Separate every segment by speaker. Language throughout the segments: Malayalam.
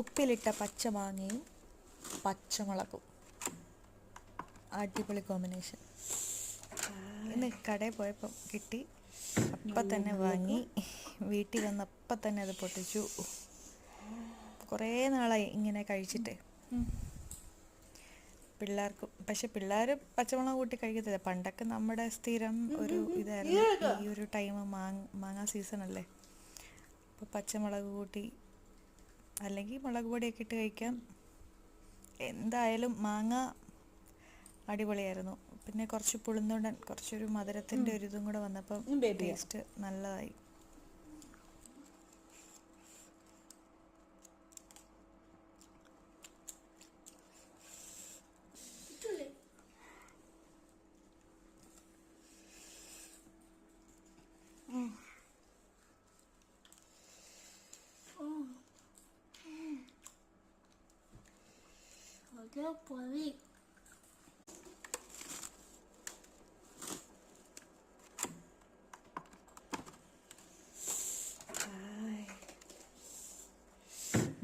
Speaker 1: ഉപ്പിലിട്ട പച്ചമാങ്ങയും പച്ചമുളകും, അടിപൊളി കോമ്പിനേഷൻ. ഇന്ന് കടയിൽ പോയപ്പം കിട്ടി, അപ്പം തന്നെ വാങ്ങി. വീട്ടിൽ വന്നപ്പം തന്നെ അത് പൊട്ടിച്ചു. കുറേ നാളായി ഇങ്ങനെ കഴിച്ചിട്ട്. പിള്ളേർക്കും, പക്ഷെ പിള്ളേർ പച്ചമുളക് കൂട്ടി കഴിക്കത്തില്ല. പണ്ടൊക്കെ നമ്മുടെ സ്ഥിരം ഒരു ഇതായിരുന്നു. ഈ ഒരു ടൈം മാങ്ങ സീസണല്ലേ, അപ്പോൾ പച്ചമുളക് കൂട്ടി അല്ലെങ്കിൽ മുളക് പൊടിയൊക്കെ ഇട്ട് കഴിക്കാം. എന്തായാലും മാങ്ങ അടിപൊളിയായിരുന്നു. പിന്നെ കുറച്ച് പുളിന്തൊണ്ടൻ, കുറച്ചൊരു മധുരത്തിൻ്റെ ഒരു ഇതും കൂടെ വന്നപ്പം ടേസ്റ്റ് നല്ലതായി.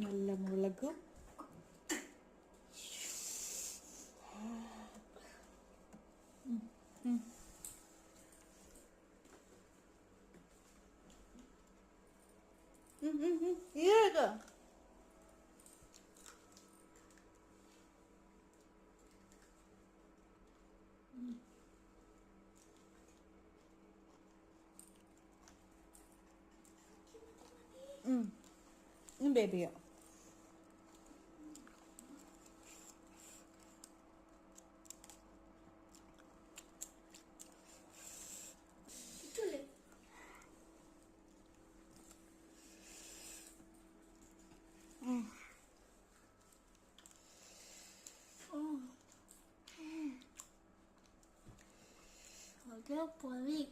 Speaker 1: നല്ല മുളകും ബേബിയോ.
Speaker 2: Yo podí.